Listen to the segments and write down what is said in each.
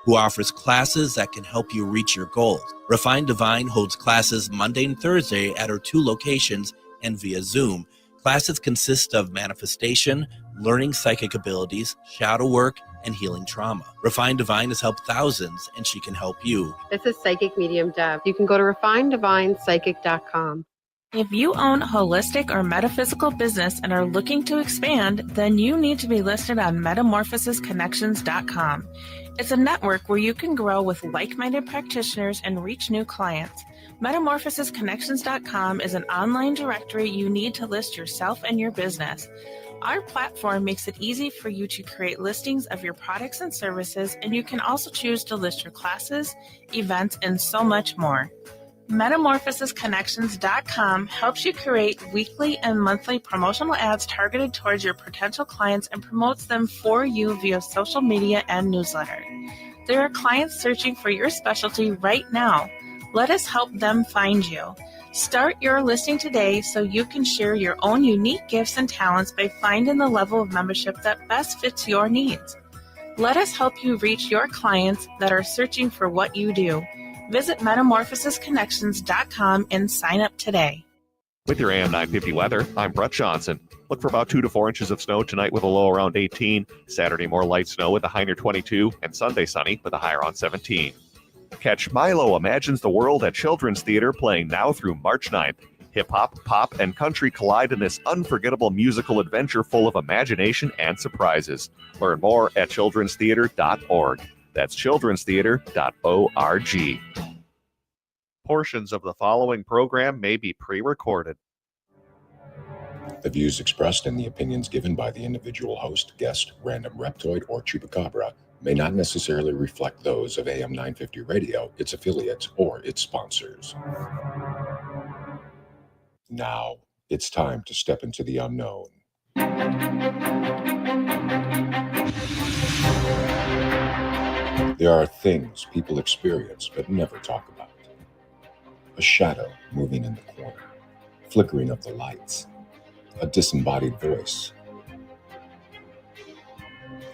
who offers classes that can help you reach your goals. Refined Divine holds classes Monday and Thursday at her 2 locations and via Zoom. Classes consist of manifestation, learning psychic abilities, shadow work, and healing trauma. Refined Divine has helped thousands, and she can help you. This is Psychic Medium Deb. You can go to refineddivinepsychic.com. If you own a holistic or metaphysical business and are looking to expand, then you need to be listed on metamorphosisconnections.com. It's a network where you can grow with like-minded practitioners and reach new clients. Metamorphosisconnections.com is an online directory you need to list yourself and your business. Our platform makes it easy for you to create listings of your products and services, and you can also choose to list your classes, events, and so much more. Metamorphosisconnections.com helps you create weekly and monthly promotional ads targeted towards your potential clients and promotes them for you via social media and newsletter. There are clients searching for your specialty right now. Let us help them find you. Start your listing today so you can share your own unique gifts and talents by finding the level of membership that best fits your needs. Let us help you reach your clients that are searching for what you do. Visit metamorphosisconnections.com and sign up today. With your AM 950 weather, I'm Brett Johnson. Look for about 2 to 4 inches of snow tonight with a low around 18. Saturday, more light snow with a high near 22. And Sunday, sunny with a high around 17. Catch Milo Imagines the World at Children's Theater playing now through March 9th. Hip-hop, pop, and country collide in this unforgettable musical adventure full of imagination and surprises. Learn more at childrenstheater.org. That's childrenstheater.org. Portions of the following program may be pre-recorded. The views expressed and the opinions given by the individual host, guest, random reptoid, or chupacabra may not necessarily reflect those of AM 950 Radio, its affiliates, or its sponsors. Now, it's time to step into the unknown. There are things people experience but never talk about. A shadow moving in the corner, flickering of the lights, a disembodied voice.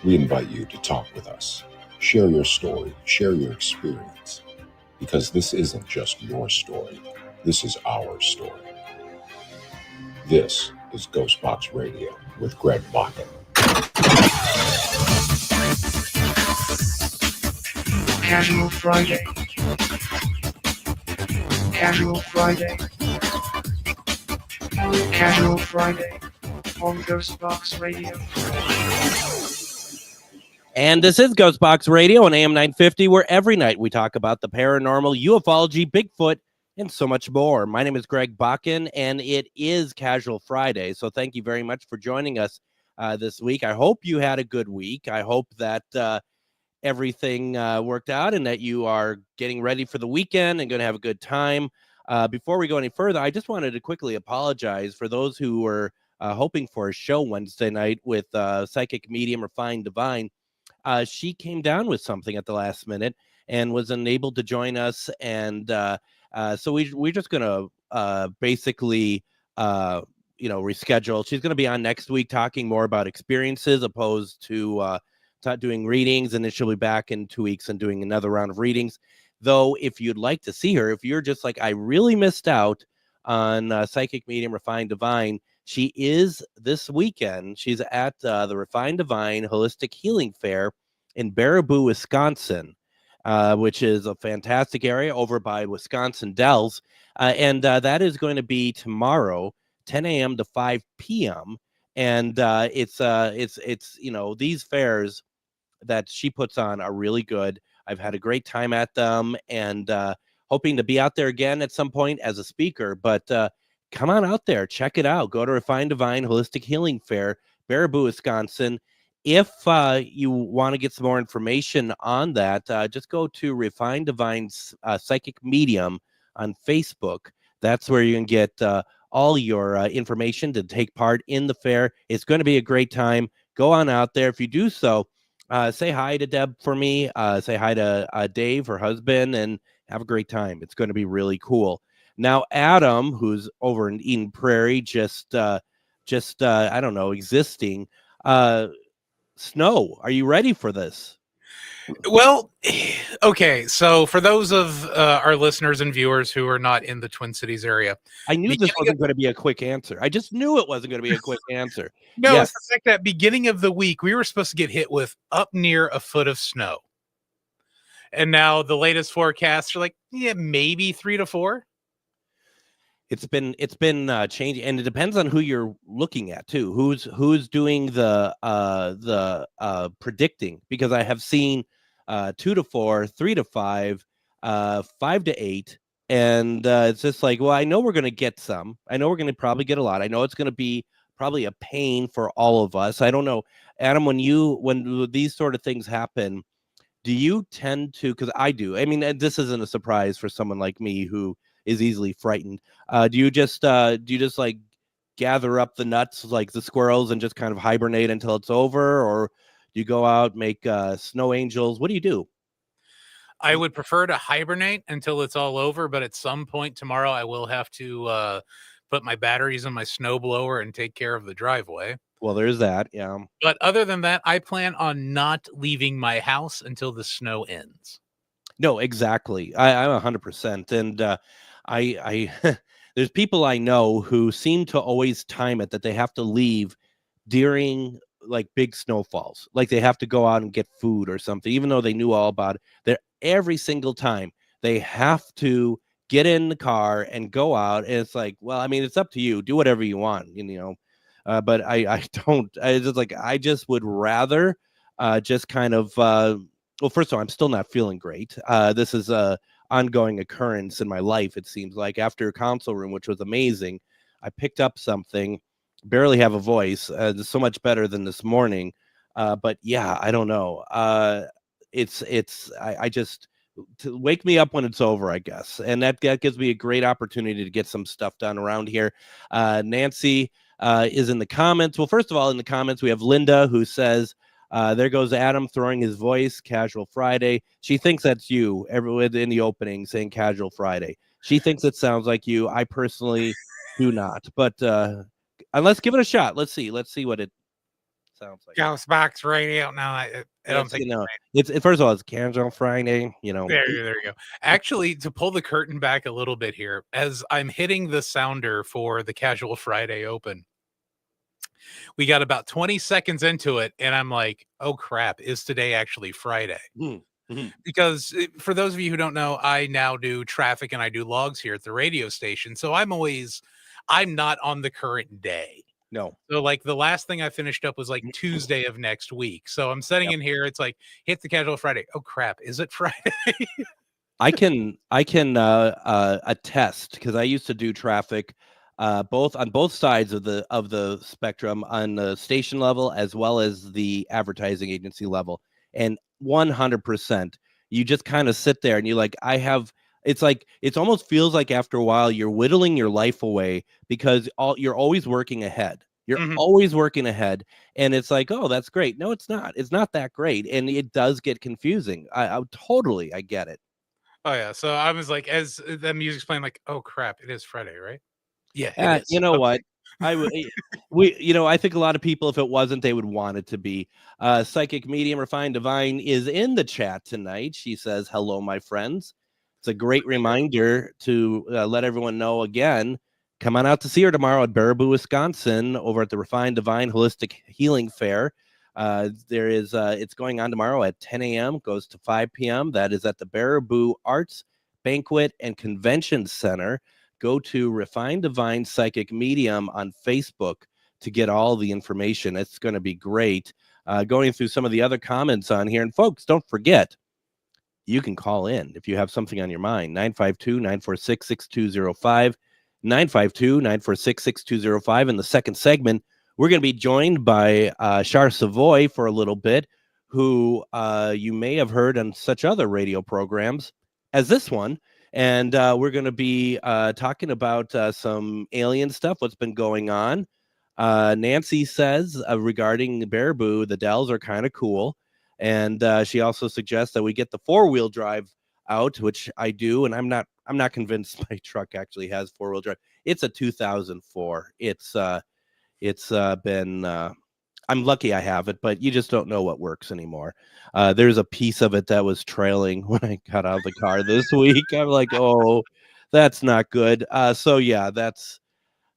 We invite you to talk with us. Share your story, share your experience, because this isn't just your story, this is our story. This is GhostBox Radio with Greg Bakun. Casual Friday. Casual Friday. Casual Friday on GhostBox Radio. And this is GhostBox Radio on AM 950, where every night we talk about the paranormal, ufology, Bigfoot, and so much more. My name is Greg Bakun, and it is Casual Friday. So thank you very much for joining us this week. I hope you had a good week. I hope that everything worked out and that you are getting ready for the weekend and going to have a good time. Before we go any further, I just wanted to quickly apologize for those who were hoping for a show Wednesday night with psychic medium Refined Divine. She came down with something at the last minute and was unable to join us. And so we're just going to basically, reschedule. She's going to be on next week talking more about experiences opposed to doing readings. And then she'll be back in 2 weeks and doing another round of readings. Though, if you'd like to see her, if you're just like, I really missed out on Psychic Medium Refined Divine, she is this weekend. She's at the Refined Divine Holistic Healing Fair in Baraboo, Wisconsin, which is a fantastic area over by Wisconsin Dells. And that is going to be tomorrow, 10 a.m. to 5 p.m. And it's these fairs that she puts on are really good. I've had a great time at them, and hoping to be out there again at some point as a speaker. But come on out there, check it out. Go to Refined Divine Holistic Healing Fair, Baraboo, Wisconsin. If you want to get some more information on that, just go to Refined Divine's Psychic Medium on Facebook. That's where you can get all your information to take part in the fair. It's going to be a great time. Go on out there. If you do so, say hi to Deb for me. Say hi to Dave, her husband, and have a great time. It's going to be really cool. Now, Adam, who's over in Eden Prairie, just I don't know, existing. Snow, are you ready for this? Well, okay. So for those of our listeners and viewers who are not in the Twin Cities area, I knew this beginning of, wasn't going to be a quick answer. I just knew it wasn't going to be a quick answer. no, Yes. it's the fact that beginning of the week we were supposed to get hit with up near a foot of snow, and now the latest forecasts are like, yeah, maybe 3 to 4. It's been changing, and it depends on who you're looking at too. Who's doing the predicting, because I have seen 2 to 4, 3 to 5, 5 to 8, and it's just like, well, I know we're going to get some. I know we're going to probably get a lot. I know it's going to be probably a pain for all of us. I don't know, Adam, when these sort of things happen, do you tend to, because I do, I mean, and this isn't a surprise for someone like me who is easily frightened. Do you just like gather up the nuts like the squirrels and just kind of hibernate until it's over, or do you go out, make snow angels? What do you do? I would prefer to hibernate until it's all over, but at some point tomorrow I will have to put my batteries in my snowblower and take care of the driveway. Well, there's that. Yeah. But other than that, I plan on not leaving my house until the snow ends. No, exactly. I'm 100%. And I there's people I know who seem to always time it that they have to leave during like big snowfalls. Like they have to go out and get food or something, even though they knew all about it. They're every single time they have to get in the car and go out. And it's like, well, I mean, it's up to you. Do whatever you want, you know. But I don't. I just like I just would rather just kind of. Well, first of all, I'm still not feeling great. This is a ongoing occurrence in my life. It seems like after Council Room, which was amazing, I picked up something. Barely have a voice. It's so much better than this morning. But yeah, I don't know. I just to wake me up when it's over, I guess, and that gives me a great opportunity to get some stuff done around here. Nancy is in the comments. Well, first of all, in the comments we have Linda who says, there goes Adam throwing his voice, Casual Friday. She thinks that's you, everyone in the opening saying Casual Friday. She thinks it sounds like you. I personally do not, but let's give it a shot. Let's see what it sounds like. GhostBox Radio. No, I don't think. You know, it's first of all, it's Casual Friday. You know, there you go. Actually, to pull the curtain back a little bit here, as I'm hitting the sounder for the Casual Friday Open, we got about 20 seconds into it, and I'm like, oh crap, is today actually Friday? Mm-hmm. Because for those of you who don't know, I now do traffic and I do logs here at the radio station. So I'm not on the current day. No. So like the last thing I finished up was like Tuesday of next week. So I'm sitting in here. It's like, hit the Casual Friday. Oh crap. Is it Friday? I can attest, because I used to do traffic both on both sides of the spectrum, on the station level as well as the advertising agency level. And 100%, you just kind of sit there and you're like, it almost feels like after a while you're whittling your life away, because you're always working ahead. You're always working ahead, and it's like, oh, that's great. No, it's not. It's not that great, and it does get confusing. I get it. Oh yeah. So I was like, as the music's playing, like, oh crap, it is Friday, right? Yeah. It is. You know Okay. what? I think a lot of people, if it wasn't, they would want it to be. Psychic Medium Refined Divine is in the chat tonight. She says, hello, my friends. It's a great reminder to let everyone know again. Come on out to see her tomorrow at Baraboo, Wisconsin, over at the Refined Divine Holistic Healing Fair. It's going on tomorrow at 10 a.m., goes to 5 p.m. That is at the Baraboo Arts, Banquet, and Convention Center. Go to Refined Divine Psychic Medium on Facebook to get all the information. It's going to be great. Going through some of the other comments on here. And folks, don't forget, you can call in if you have something on your mind. 952-946-6205. 952-946-6205. In the second segment, we're going to be joined by Char Savoy for a little bit, who you may have heard on such other radio programs as this one. And we're going to be talking about some alien stuff, what's been going on. Nancy says regarding Baraboo, the Dells are kind of cool. And she also suggests that we get the 4-wheel drive out, which I do. And I'm not convinced my truck actually has 4-wheel drive. It's a 2004. It's been I'm lucky I have it, but you just don't know what works anymore. There's a piece of it that was trailing when I got out of the car this week. I'm like, oh, that's not good. So yeah, that's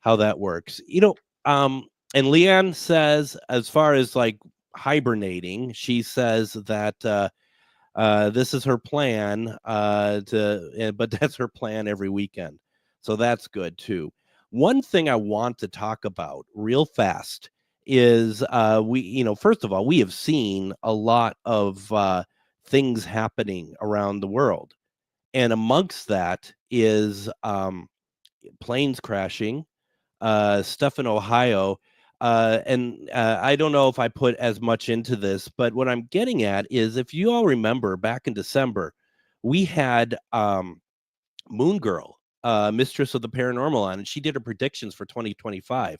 how that works. And Leanne says, as far as like hibernating, she says that this is her plan but that's her plan every weekend. So that's good too. One thing I want to talk about real fast is first of all, we have seen a lot of things happening around the world. And amongst that is planes crashing, stuff in Ohio. And I don't know if I put as much into this, but what I'm getting at is if you all remember back in December, we had Moon Girl, Mistress of the Paranormal on, and she did her predictions for 2025.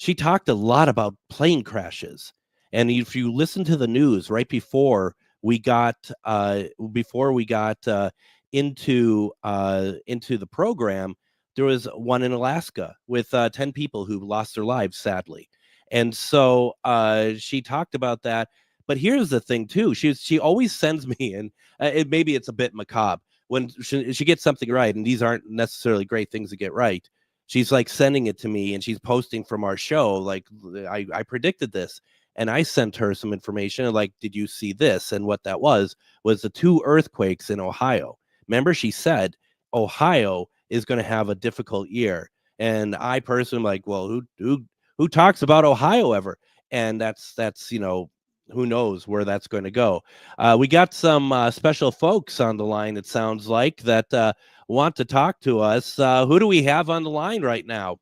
She talked a lot about plane crashes. And if you listen to the news right we got before we got into the program, there was one in Alaska with 10 people who lost their lives, sadly. And so she talked about that. But here's the thing, too. She always sends me, and maybe it's a bit macabre, when she gets something right, and these aren't necessarily great things to get right. She's like sending it to me, and she's posting from our show, like, I predicted this. And I sent her some information, like, did you see this? And what that was the 2 earthquakes in Ohio. Remember, she said Ohio is going to have a difficult year. And I personally am like, well, who talks about Ohio ever? And that's who knows where that's going to go. We got some special folks on the line, it sounds like, that want to talk to us. Who do we have on the line right now?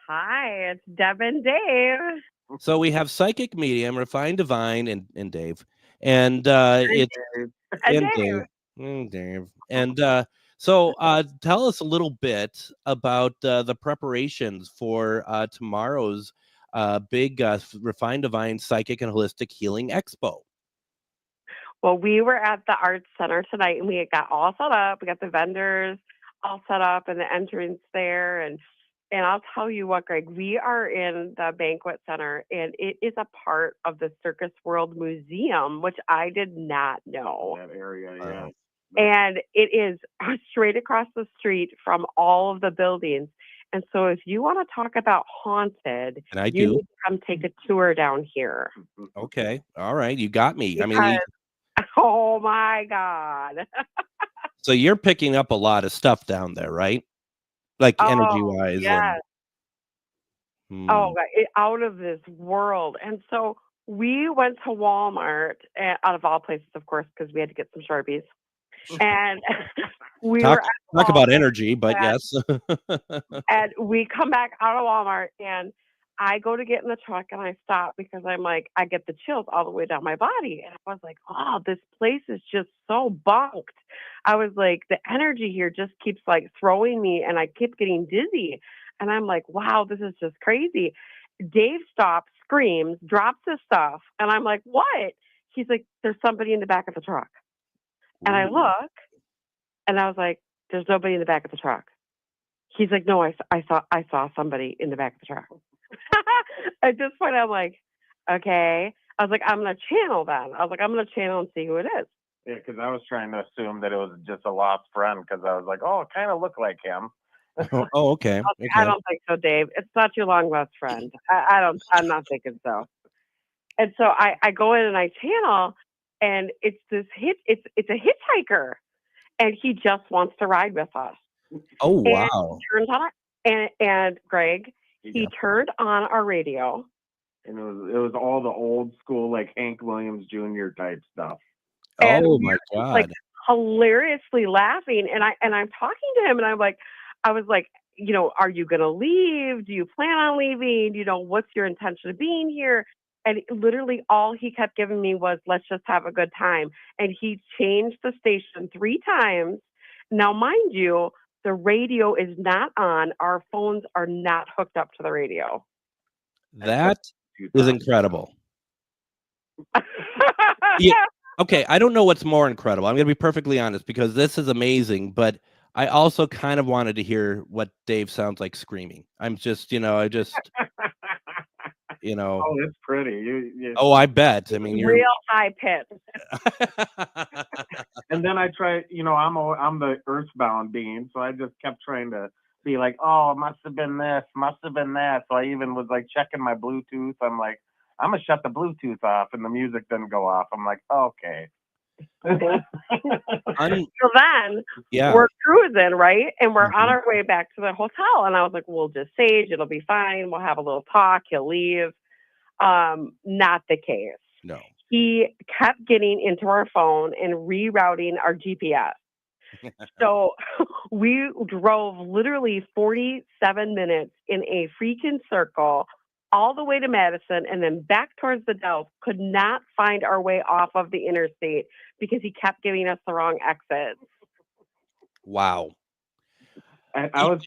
Hi, it's Deb and Dave. So we have Psychic Medium, Refined Divine, and Dave. And it's and Dave. Dave. And so tell us a little bit about the preparations for tomorrow's big Refined Divine Psychic and Holistic Healing Expo. Well, we were at the Arts Center tonight, and we got all set up. We got the vendors all set up and the entrance there. And I'll tell you what, Greg, we are in the banquet center, and it is a part of the Circus World Museum, which I did not know. That area, yeah. And it is straight across the street from all of the buildings. And so if you want to talk about haunted, and I you do, need to come take a tour down here. Okay. All right. You got me. Because, I mean, oh my God. So you're picking up a lot of stuff down there, right? Like energy wise. Yes. Out of this world. And so we went to Walmart, out of all places, of course, because we had to get some Sharpies. And we talk about Walmart, energy, but yes. And we come back out of Walmart, and I go to get in the truck, and I stop because I'm like, I get the chills all the way down my body. And I was like, oh, this place is just so bunked. I was like, the energy here just keeps like throwing me, and I keep getting dizzy. And I'm like, wow, this is just crazy. Dave stops, screams, drops his stuff. And I'm like, what? He's like, there's somebody in the back of the truck. And I look, and I was like, there's nobody in the back of the truck. He's like, no, I saw somebody in the back of the truck. At this point, I'm like, okay. I was like, I'm going to channel then. I was like, I'm going to channel and see who it is. Yeah, because I was trying to assume that it was just a lost friend, because I was like, oh, it kind of looked like him. Okay. I don't think so, Dave. It's not your long lost friend. I'm not thinking so. And so I go in and I channel, and it's a hitchhiker, and he just wants to ride with us. Oh, and wow. He turns on and Greg, he turned on our radio. And it was all the old school, like Hank Williams Jr. type stuff. And oh my God. Like hilariously laughing. And I'm talking to him, and I was like, are you going to leave? Do you plan on leaving? What's your intention of being here? And literally all he kept giving me was, let's just have a good time. And he changed the station 3 times. Now, mind you, the radio is not on. Our phones are not hooked up to the radio. That is incredible. Yeah. Okay. I don't know what's more incredible. I'm going to be perfectly honest, because this is amazing, but I also kind of wanted to hear what Dave sounds like screaming. I'm just, you know. Oh, it's pretty. You Oh, I bet. I mean, you're Real high pitch. And then I try, I'm the earthbound being, so I just kept trying to be like, oh, it must have been this, must have been that. So I even was like checking my Bluetooth. I'm like, I'm gonna shut the Bluetooth off, and the music didn't go off. I'm like, okay. So then yeah. we're cruising, right? And we're on Mhm. our way back to the hotel. And I was like, we'll just sage. It'll be fine. We'll have a little talk. He'll leave. Not the case. No. He kept getting into our phone and rerouting our GPS. So we drove literally 47 minutes in a freaking circle all the way to Madison and then back towards the Dells. Could not find our way off of the interstate because he kept giving us the wrong exit. Wow. I was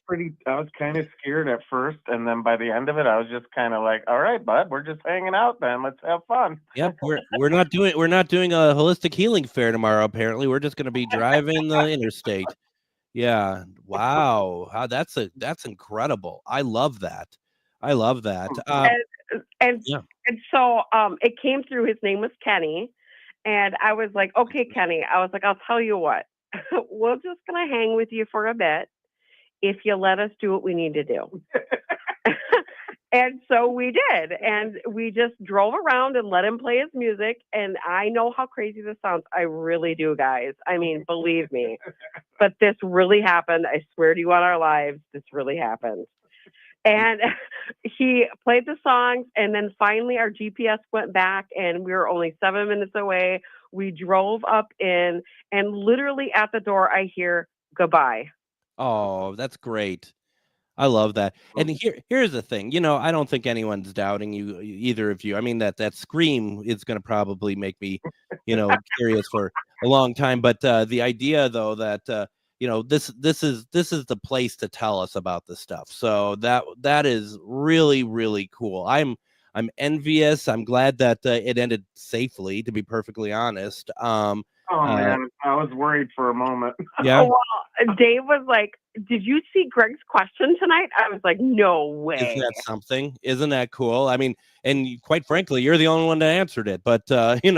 kind of scared at first, and then by the end of it, I was just kind of like, all right, bud, we're just hanging out then. Let's have fun. Yep, we're not doing a holistic healing fair tomorrow. Apparently, we're just going to be driving the interstate. Yeah, wow, that's incredible. I love that. And Yeah. so it came through. His name was Kenny. And I was like, okay, Kenny. I was like, I'll tell you what. We're just going to hang with you for a bit if you let us do what we need to do. And so we did. And we just drove around and let him play his music. And I know how crazy this sounds. I really do, guys. I mean, believe me. But this really happened. I swear to you on our lives, this really happened. And he played the songs, and then finally our GPS went back, and we were only 7 minutes away. We drove up in, and literally at the door, I hear goodbye. Oh, that's great. I love that. And here's the thing. I don't think anyone's doubting you, either of you. I mean, that scream is going to probably make me, curious for a long time. But the idea, though, that this is the place to tell us about this stuff. So that is really, really cool. I'm envious. I'm glad that it ended safely, to be perfectly honest. Oh man, I was worried for a moment. Yeah. Well, Dave was like, "Did you see Greg's question tonight?" I was like, "No way." Isn't that something? Isn't that cool? I mean, and quite frankly, you're the only one that answered it. But Yeah. He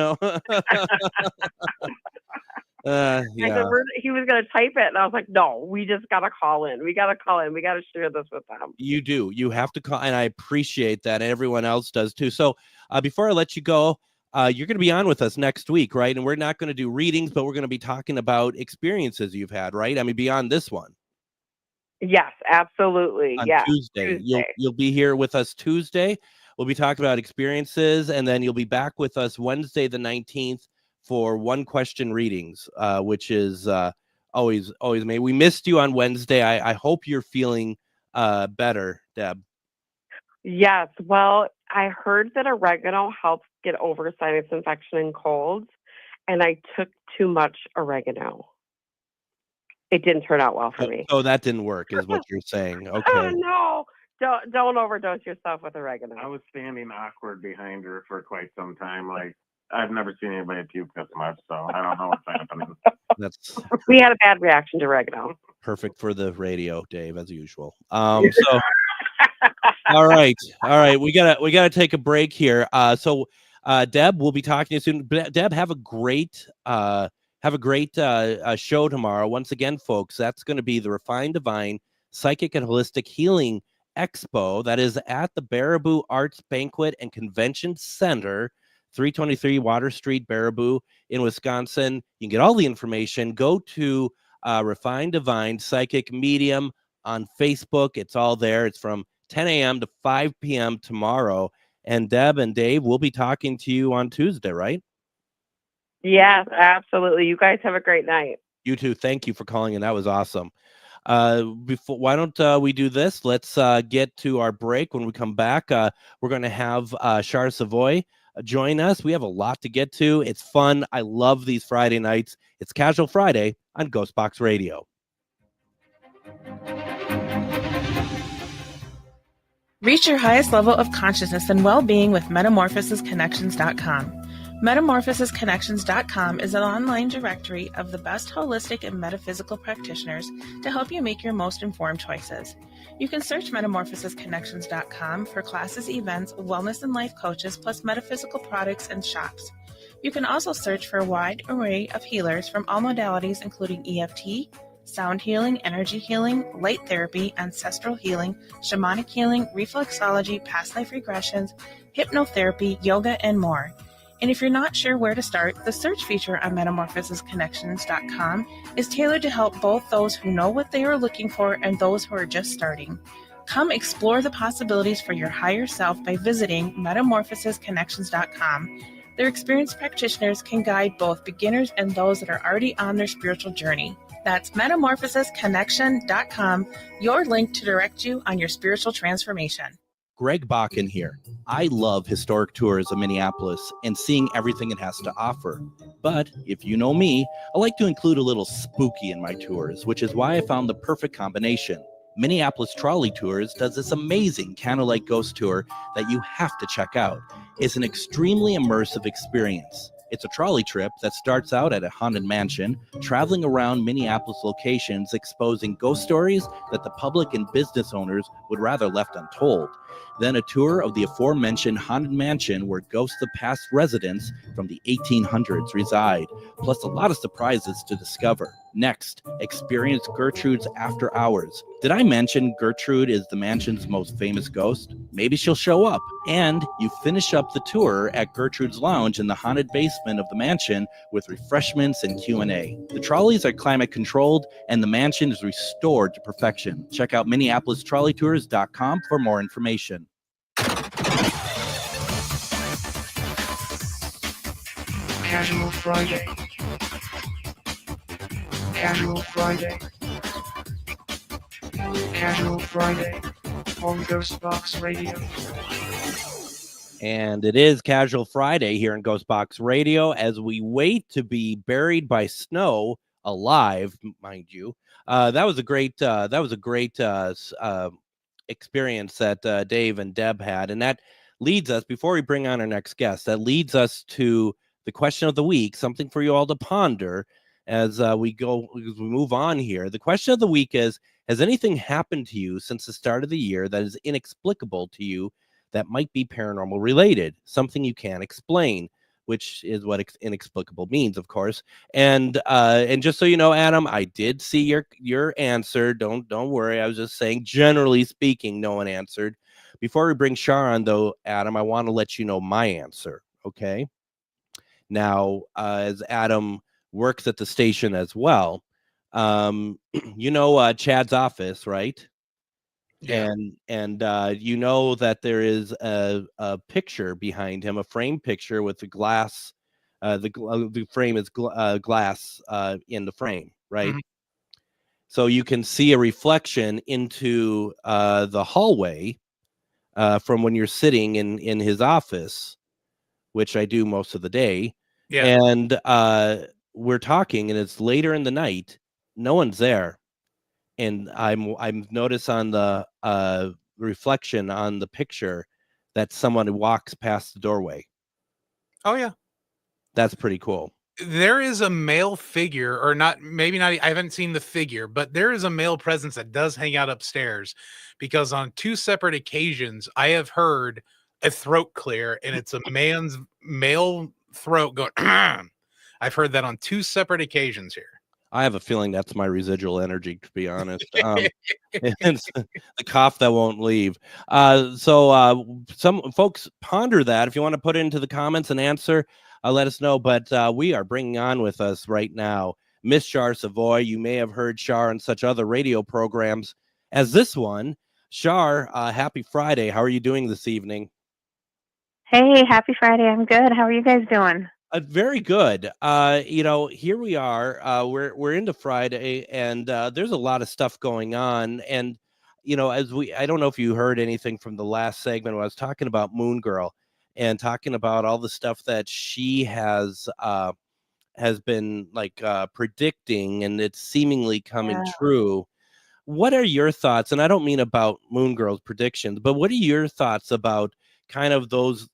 was going to type it, and I was like, "No, we just got to call in. We got to call in. We got to share this with them." You do. You have to call, and I appreciate that, and everyone else does too. So, before I let you go, you're going to be on with us next week, right? And we're not going to do readings, but we're going to be talking about experiences you've had, right? I mean, beyond this one. Yes, absolutely. On Yeah. Tuesday. You'll be here with us Tuesday. We'll be talking about experiences, and then you'll be back with us Wednesday the 19th for one question readings, which is always me. We missed you on Wednesday. I hope you're feeling better, Deb. Yes. Well, I heard that oregano helps get over sinus infection and colds, and I took too much oregano. It didn't turn out well for me. Oh, that didn't work, is what you're saying. Okay. Oh, no. Don't overdose yourself with oregano. I was standing awkward behind her for quite some time. Like, I've never seen anybody puke this much, so I don't know what's happening. We had a bad reaction to oregano. Perfect for the radio, Dave, as usual. So all right. We gotta take a break here. So Deb, we'll be talking to you soon. Deb, have a great show tomorrow. Once again, folks, that's going to be the Refined Divine Psychic and Holistic Healing Expo. That is at the Baraboo Arts Banquet and Convention Center, 323 Water Street, Baraboo in Wisconsin. You can get all the information. Go to Refined Divine Psychic Medium on Facebook. It's all there. It's from 10 a.m. to 5 p.m. tomorrow. And Deb and Dave, we'll be talking to you on Tuesday, right? Yes, absolutely. You guys have a great night. You too. Thank you for calling in. That was awesome. Why don't we do this? Let's get to our break. When we come back, we're going to have Char Savoy join us. We have a lot to get to. It's fun. I love these Friday nights. It's Casual Friday on GhostBox Radio. Reach your highest level of consciousness and well-being with metamorphosisconnections.com. Metamorphosisconnections.com is an online directory of the best holistic and metaphysical practitioners to help you make your most informed choices. You can search metamorphosisconnections.com for classes, events, wellness and life coaches, plus metaphysical products and shops. You can also search for a wide array of healers from all modalities, including EFT, sound healing, energy healing, light therapy, ancestral healing, shamanic healing, reflexology, past life regressions, hypnotherapy, yoga, and more. And if you're not sure where to start, the search feature on metamorphosisconnections.com is tailored to help both those who know what they are looking for and those who are just starting. Come explore the possibilities for your higher self by visiting metamorphosisconnections.com. Their experienced practitioners can guide both beginners and those that are already on their spiritual journey. That's metamorphosisconnection.com, your link to direct you on your spiritual transformation. Greg Bakun here. I love historic tours of Minneapolis and seeing everything it has to offer. But if you know me, I like to include a little spooky in my tours, which is why I found the perfect combination. Minneapolis Trolley Tours does this amazing candlelight ghost tour that you have to check out. It's an extremely immersive experience. It's a trolley trip that starts out at a haunted mansion, traveling around Minneapolis locations, exposing ghost stories that the public and business owners would rather left untold. Then a tour of the aforementioned haunted mansion where ghosts of past residents from the 1800s reside, plus a lot of surprises to discover. Next, experience Gertrude's After Hours. Did I mention Gertrude is the mansion's most famous ghost? Maybe she'll show up. And you finish up the tour at Gertrude's Lounge in the haunted basement of the mansion with refreshments and Q&A. The trolleys are climate controlled and the mansion is restored to perfection. Check out MinneapolisTrolleyTours.com for more information. Casual Friday. Casual Friday. Casual Friday on GhostBox Radio. And it is Casual Friday here in GhostBox Radio as we wait to be buried by snow alive, mind you. That was a great experience that Dave and Deb had, and that leads us, before we bring on our next guest, that leads us to the question of the week, something for you all to ponder as we move on here. The question of the week is: has anything happened to you since the start of the year that is inexplicable to you, that might be paranormal related, something you can't explain, which is what inexplicable means, of course. And just so you know, Adam, I did see your answer. Don't worry. I was just saying, generally speaking, no one answered. Before we bring Shar on, though, Adam, I want to let you know my answer. Okay. Now, as Adam works at the station as well, you know Chad's office, right? Yeah. And you know that there is a picture behind him, a frame picture with the glass. The frame is glass in the frame, right? Mhm. So you can see a reflection into the hallway from when you're sitting in his office, which I do most of the day. Yeah. And we're talking, and it's later in the night. No one's there. And I'm notice on the reflection on the picture that someone walks past the doorway. Oh yeah. That's pretty cool. There is a male figure, or not, maybe not. I haven't seen the figure, but there is a male presence that does hang out upstairs, because on 2 separate occasions I have heard a throat clear, and it's a man's male throat going. I've heard that on 2 separate occasions here. I have a feeling that's my residual energy, to be honest. It's the cough that won't leave. So some folks ponder that. If you want to put it into the comments and answer, let us know. But we are bringing on with us right now Miss Shar Savoy. You may have heard Shar on such other radio programs as this one. Shar, happy Friday. How are you doing this evening? Hey, happy Friday. I'm good. How are you guys doing? Very good. Here we are. We're into Friday, and there's a lot of stuff going on. And I don't know if you heard anything from the last segment when I was talking about Moon Girl and talking about all the stuff that she has been predicting, and it's seemingly coming true. What are your thoughts? And I don't mean about Moon Girl's predictions, but what are your thoughts about kind of those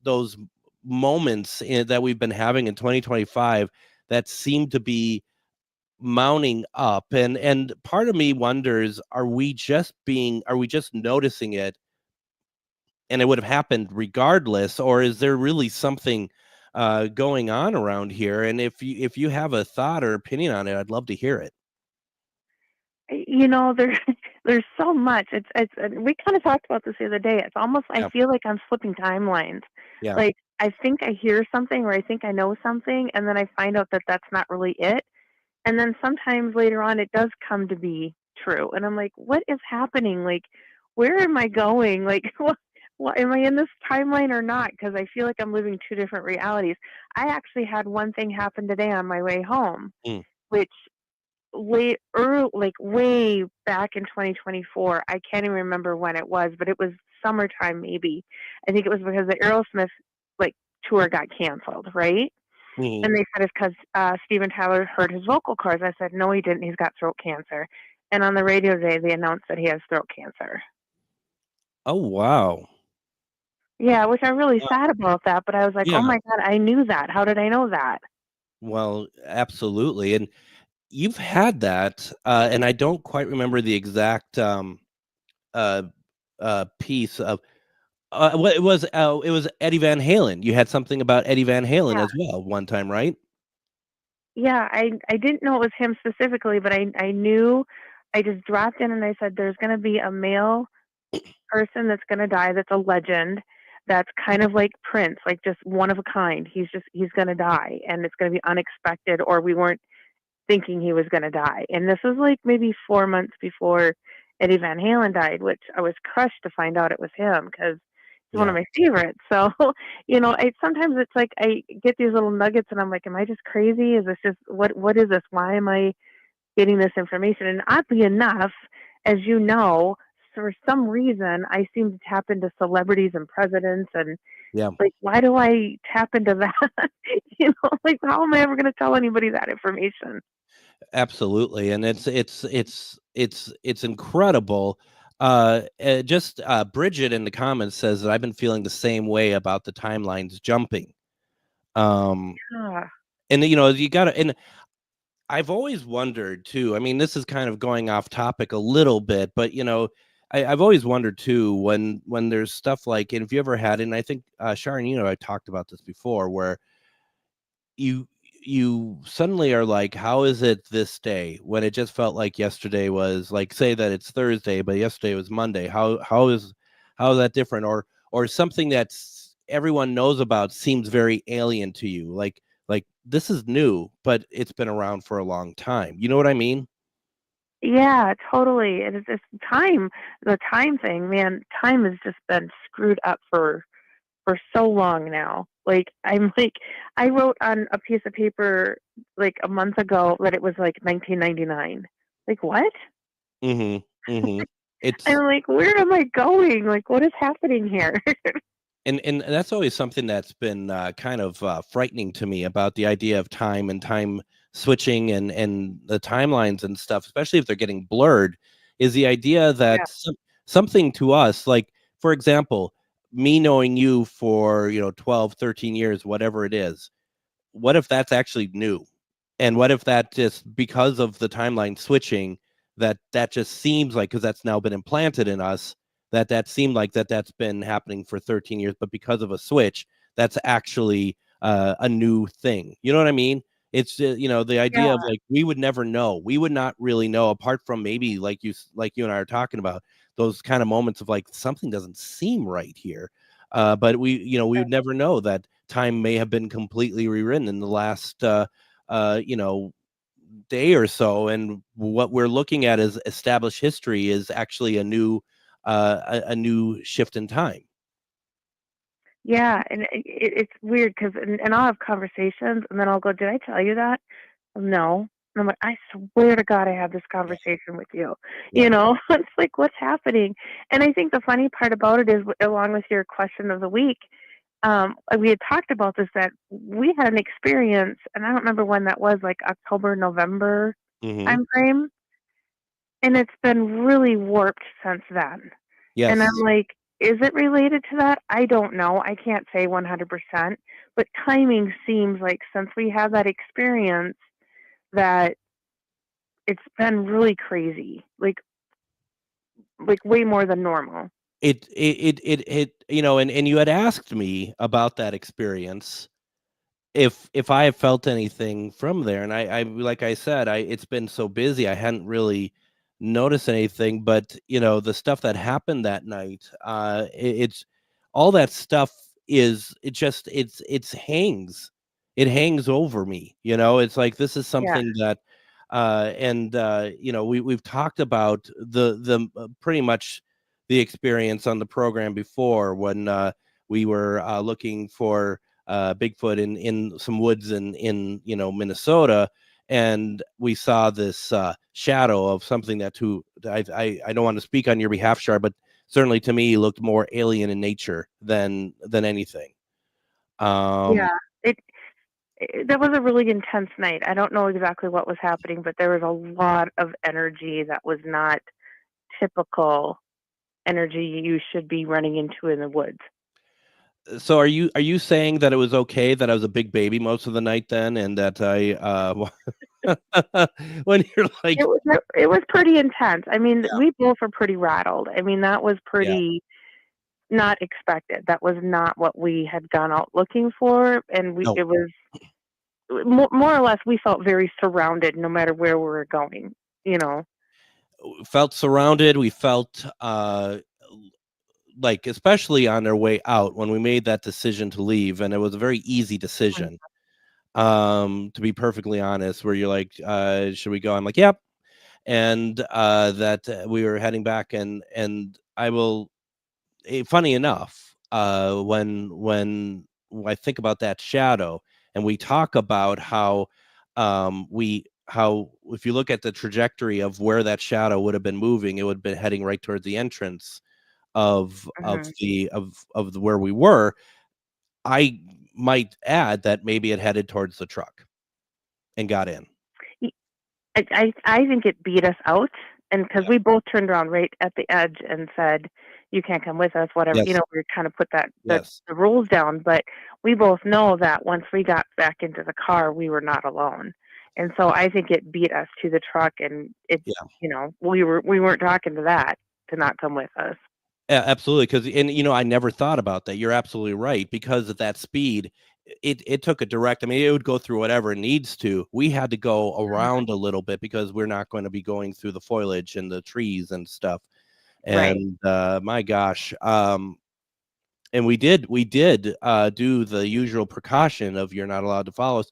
moments that we've been having in 2025 that seem to be mounting up, and part of me wonders, are we just noticing it and it would have happened regardless, or is there really something going on around here? And if you have a thought or opinion on it, I'd love to hear it. There there's so much. It's we kind of talked about this the other day. It's almost, I Yeah. feel like I'm flipping timelines. Yeah. Like, I think I hear something, or I think I know something, and then I find out that that's not really it. And then sometimes later on it does come to be true. And I'm like, what is happening? Like, where am I going? Like, what am I in this timeline or not? Because I feel like I'm living two different realities. I actually had one thing happen today on my way home, Mm. which way back in 2024, I can't even remember when it was, but it was summertime maybe. I think it was because the Aerosmith tour got canceled, right? Mhm. And they said it's because Steven Tyler hurt his vocal cords. I said, no, he didn't. He's got throat cancer. And on the radio today, they announced that he has throat cancer. Oh, wow. Yeah, which I'm really sad about that. But I was like, Yeah. oh my God, I knew that. How did I know that? Well, absolutely. And you've had that, and I don't quite remember the exact uh, piece of what it was. It was Eddie Van Halen. You had something about Eddie Van Halen Yeah. as well one time, right? Yeah, I didn't know it was him specifically, but I knew. I just dropped in and I said, there's going to be a male person that's going to die that's a legend, that's kind of like Prince, like just one of a kind. He's going to die, and it's going to be unexpected, or we weren't thinking he was going to die. And this was like maybe 4 months before Eddie Van Halen died, which I was crushed to find out it was him, because he's one of Yeah. my favorites. So, sometimes it's like I get these little nuggets and I'm like, am I just crazy? Is this just, what is this? Why am I getting this information? And oddly enough, as you know, for some reason, I seem to tap into celebrities and presidents, and Yeah. like, why do I tap into that? Like, how am I ever going to tell anybody that information? Absolutely, and it's incredible. Just Bridget in the comments says that I've been feeling the same way about the timelines jumping. Yeah. And you got to, and I've always wondered too. I mean, this is kind of going off topic a little bit, but I've always wondered too when there's stuff like, and if you ever had, and I think Sharon, I talked about this before, where you suddenly are like, how is it this day when it just felt like yesterday was, like, say that it's Thursday, but yesterday was Monday. How is that different? Or something that's everyone knows about seems very alien to you, like this is new, but it's been around for a long time. You know what I mean? Yeah, totally. It's time, the time thing, man. Time has just been screwed up for so long now. Like, I'm like, I wrote on a piece of paper like a month ago that it was like 1999. Like, what? Mm-hmm. It's I'm like, where am I going? Like, what is happening here? and that's always something that's been kind of frightening to me about the idea of time and time switching and the timelines and stuff, especially if they're getting blurred, is the idea that Yeah. something to us, like, for example, me knowing you for 12, 13 years, whatever it is, what if that's actually new? And what if that just, because of the timeline switching, that just seems like, because that's now been implanted in us, that seemed like that's been happening for 13 years, but because of a switch, that's actually a new thing. You know what I mean? It's the idea Yeah. of, like, we would never know. We would not really know, apart from maybe like you and I are talking about, those kind of moments of like, something doesn't seem right here. But we would never know that time may have been completely rewritten in the last day or so, and what we're looking at as established history is actually a new a new shift in time. Yeah, and it's weird because, and I'll have conversations, and then I'll go, "Did I tell you that?" No. And I'm like, I swear to God, I had this conversation with you. Yeah. It's like, what's happening? And I think the funny part about it is, along with your question of the week, we had talked about this, that we had an experience, and I don't remember when that was, like October, November Mm-hmm. time frame, and it's been really warped since then. And Yes. I'm like, Is it related to that? I don't know. I can't say 100%, but timing seems like since we had that experience that it's been really crazy, like way more than normal. And you had asked me about that experience, if I have felt anything from there, and I like I said, it's been so busy, I hadn't really noticed anything, but the stuff that happened that night, it's all that stuff is it just it hangs over me. It's like this is Yeah. something that and we've talked about the pretty much the experience on the program before when we were looking for Bigfoot in some woods in Minnesota, and we saw this shadow of something that I don't want to speak on your behalf, Shar, but certainly to me looked more alien in nature than anything. Yeah. It, that was a really intense night. I don't know exactly what was happening, but there was a lot of energy that was not typical energy you should be running into in the woods. So are you saying that it was okay that I was a big baby most of the night then, and that I when you're like, It was pretty intense. I mean, yeah, we both were pretty rattled. I mean, that was yeah, pretty not expected. That was not what we had gone out looking for, and no, it was more or less we felt very surrounded no matter where we were going. You know. felt surrounded. We felt like, especially on our way out when we made that decision to leave, and it was a very easy decision, to be perfectly honest, where you're like, should we go? I'm like, yep. And that we were heading back, and I will, funny enough, when I think about that shadow, and we talk about how if you look at the trajectory of where that shadow would have been moving, it would have been heading right towards the entrance Mhm. where we were. I might add that maybe it headed towards the truck and got in. I think it beat us out, and because we both turned around right at the edge and said, "You can't come with us," whatever. Yes, We kind of put yes. the rules down. But we both know that once we got back into the car, we were not alone, and so I think it beat us to the truck, and Yeah. we weren't talking to that to not come with us. Absolutely, because I never thought about that. You're absolutely right. Because at that speed, it took a direct. I mean, it would go through whatever it needs to. We had to go around a little bit because we're not going to be going through the foliage and the trees and stuff. Right. And my gosh, and we did do the usual precaution of you're not allowed to follow us.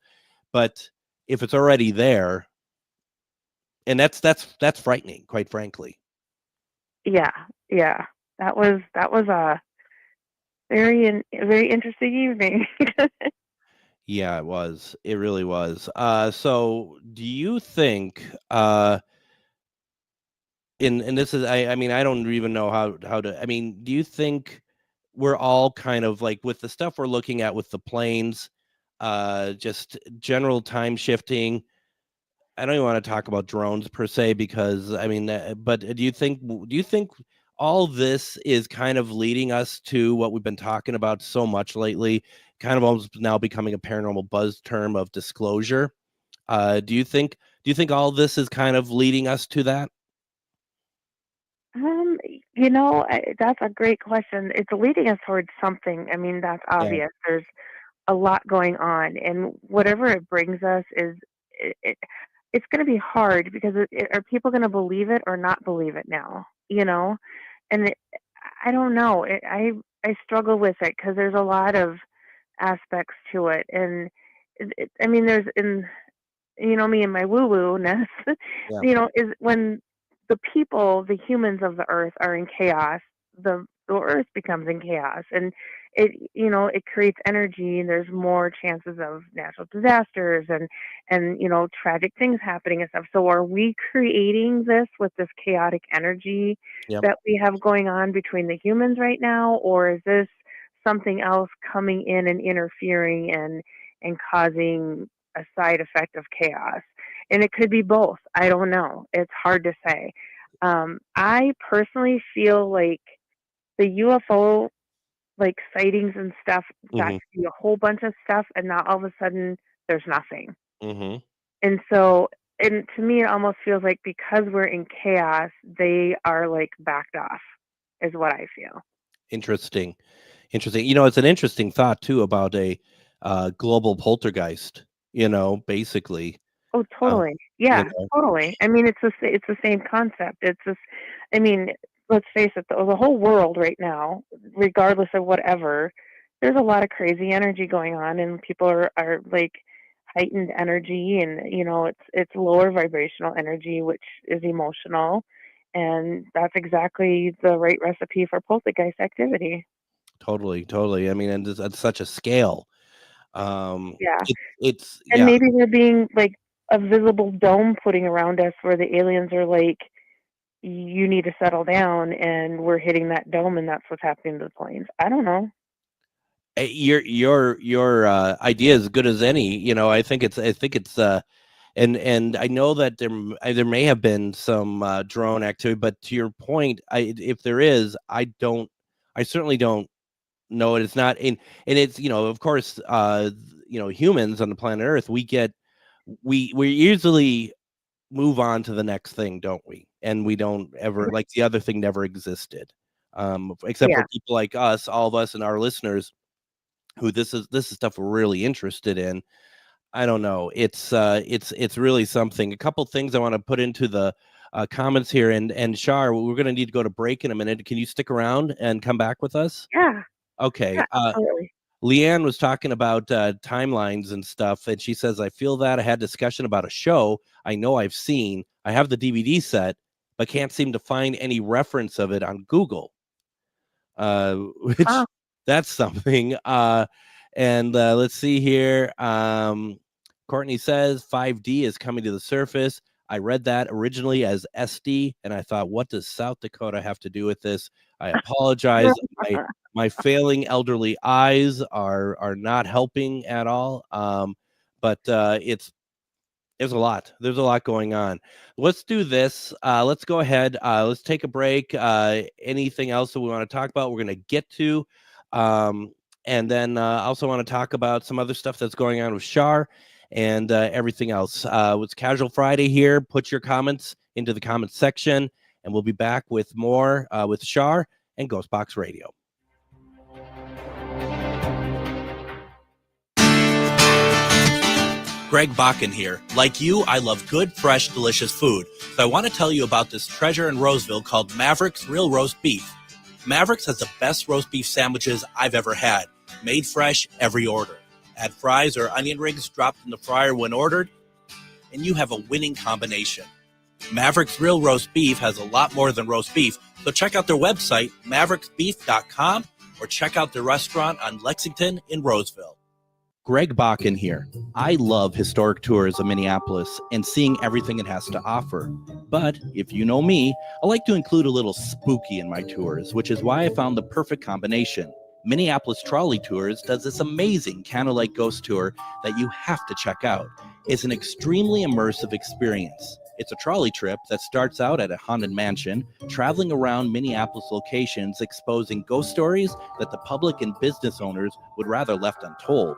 But if it's already there, and that's frightening, quite frankly. Yeah. Yeah. That was a very interesting evening. Yeah, it was. It really was. So do you think and this is I mean, I don't even know how to I mean, do you think we're all kind of like with the stuff we're looking at with the planes, just general time shifting? I don't even want to talk about drones per se because I mean, but do you think all this is kind of leading us to what we've been talking about so much lately, kind of almost now becoming a paranormal buzz term of disclosure? Do you think all this is kind of leading us to that? Um, that's a great question. It's leading us towards something. I mean, that's Yeah, obvious. There's a lot going on, and whatever it brings us it's going to be hard because are people going to believe it or not believe it now? And I don't know. I struggle with it because there's a lot of aspects to it, and I mean, there's in me and my woo woo ness, yeah, is when the humans of the earth are in chaos, the earth becomes in chaos, and it creates energy, and there's more chances of natural disasters and tragic things happening and stuff. So are we creating this with this chaotic energy yep. that we have going on between the humans right now, or is this something else coming in and interfering and causing a side effect of chaos? And it could be both. I don't know. It's hard to say. I personally feel like the UFO like sightings and stuff got Mhm. to be a whole bunch of stuff, and now all of a sudden there's nothing. Mhm. And so, and to me, it almost feels like because we're in chaos, they are like backed off, is what I feel. Interesting. Interesting. It's an interesting thought too about a global poltergeist, basically. Oh, Uh, totally. you Yeah, know. totally. I mean, it's the same concept. It's just, I mean, let's face it, the whole world right now, regardless of whatever, there's a lot of crazy energy going on, and people are like heightened energy, and it's lower vibrational energy, which is emotional, and that's exactly the right recipe for poltergeist activity. Totally, totally. I mean, and it's at such a scale. Um, Yeah. it's And yeah, maybe there being like a visible dome putting around us where the aliens are like, you need to settle down, and we're hitting that dome, and that's what's happening to the planes. I don't know. your idea is as good as any. I think it's and I know that there may have been some drone activity, but to your point, if there is, I certainly don't know it. It's not in, and it's of course, humans on the planet Earth, we usually move on to the next thing, don't we? And we don't ever, like, the other thing never existed, except Yeah. for people like us, all of us, and our listeners who this is stuff we're really interested in. I don't know. It's really something. A couple things I want to put into the comments here, and Shar, we're going to need to go to break in a minute. Can you stick around and come back with us? Yeah. Okay. Yeah, absolutely. Leanne was talking about timelines and stuff, and she says, I feel that I had discussion about a show I know I've seen. I have the DVD set, but can't seem to find any reference of it on Google. Which Oh, that's something. And let's see here. Courtney says 5D is coming to the surface. I read that originally as SD, and I thought, what does South Dakota have to do with this? I apologize. My failing elderly eyes are not helping at all. But there's a lot. There's a lot going on. Let's do this. Let's go ahead. Let's take a break. Anything else that we want to talk about, we're going to get to. And then I also want to talk about some other stuff that's going on with Shar and everything else. It's Casual Friday here. Put your comments into the comments section, and we'll be back with more with Shar and GhostBox Radio. Greg Bakun here. Like you, I love good, fresh, delicious food. So I want to tell you about this treasure in Roseville called Maverick's Real Roast Beef. Maverick's has the best roast beef sandwiches I've ever had. Made fresh every order. Add fries or onion rings dropped in the fryer when ordered, and you have a winning combination. Maverick's Real Roast Beef has a lot more than roast beef, so check out their website, mavericksbeef.com, or check out their restaurant on Lexington in Roseville. Greg Bakun here. I love historic tours of Minneapolis and seeing everything it has to offer. But if you know me, I like to include a little spooky in my tours, which is why I found the perfect combination. Minneapolis Trolley Tours does this amazing candlelight ghost tour that you have to check out. It's an extremely immersive experience. It's a trolley trip that starts out at a haunted mansion, traveling around Minneapolis locations, exposing ghost stories that the public and business owners would rather left untold.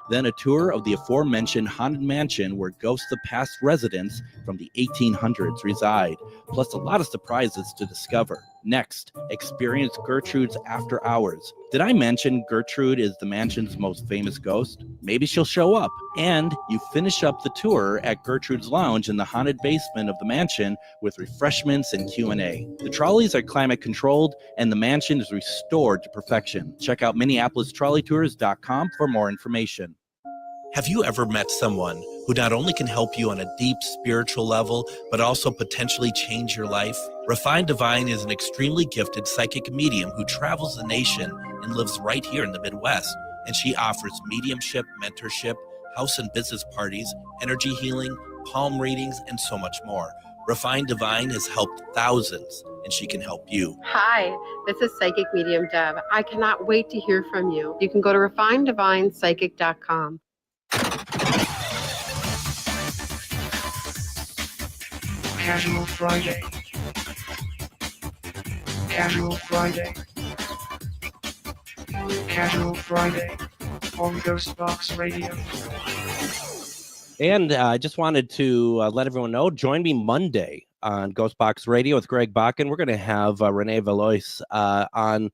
Then a tour of the aforementioned haunted mansion where ghosts of past residents from the 1800s reside, plus a lot of surprises to discover. Next, experience Gertrude's After Hours. Did I mention Gertrude is the mansion's most famous ghost? Maybe she'll show up. And you finish up the tour at Gertrude's Lounge in the haunted basement of the mansion with refreshments and Q&A. The trolleys are climate controlled and the mansion is restored to perfection. Check out MinneapolisTrolleyTours.com for more information. Have you ever met someone who not only can help you on a deep spiritual level, but also potentially change your life? Refined Divine is an extremely gifted psychic medium who travels the nation and lives right here in the Midwest. And she offers mediumship, mentorship, house and business parties, energy healing, palm readings, and so much more. Refined Divine has helped thousands, and she can help you. Hi, this is Psychic Medium Deb. I cannot wait to hear from you. You can go to refineddivinepsychic.com. Casual Friday. Casual Friday. Casual Friday on GhostBox Radio. And I just wanted to let everyone know, join me Monday on GhostBox Radio with Greg Bakun. We're going to have Renee Valois on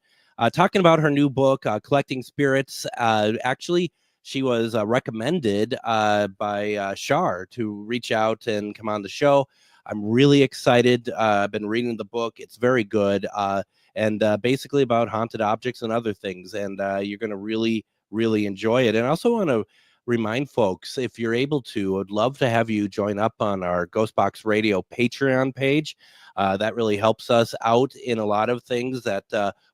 talking about her new book, Collecting Spirits. Actually, she was recommended by Shar to reach out and come on the show. I'm really excited. I've been reading the book. It's very good. And basically about haunted objects and other things. And you're going to really, really enjoy it. And I also want to remind folks, if you're able to, I'd love to have you join up on our GhostBox Radio Patreon page. That really helps us out in a lot of things that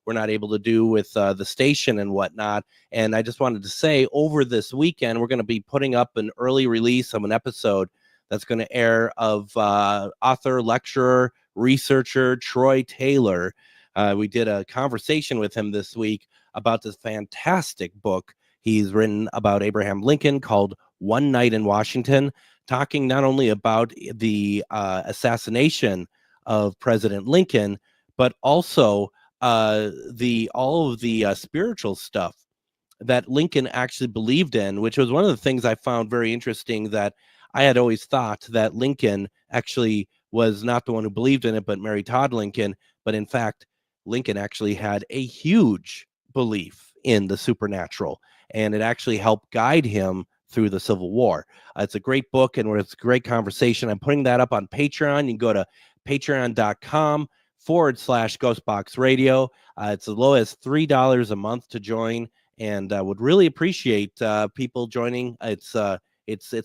we're not able to do with the station and whatnot. And I just wanted to say, over this weekend, we're going to be putting up an early release of an episode that's going to air of author, lecturer, researcher Troy Taylor. We did a conversation with him this week about this fantastic book he's written about Abraham Lincoln called One Night in Washington, talking not only about the assassination of President Lincoln, but also all of the spiritual stuff that Lincoln actually believed in, which was one of the things I found very interesting, that I had always thought that Lincoln actually was not the one who believed in it, but Mary Todd Lincoln. But in fact, Lincoln actually had a huge belief in the supernatural, and it actually helped guide him through the Civil War. It's a great book, and it's a great conversation. I'm putting that up on Patreon. You can go to patreon.com/GhostBox Radio. It's as low as $3 a month to join, and would really appreciate people joining. It's a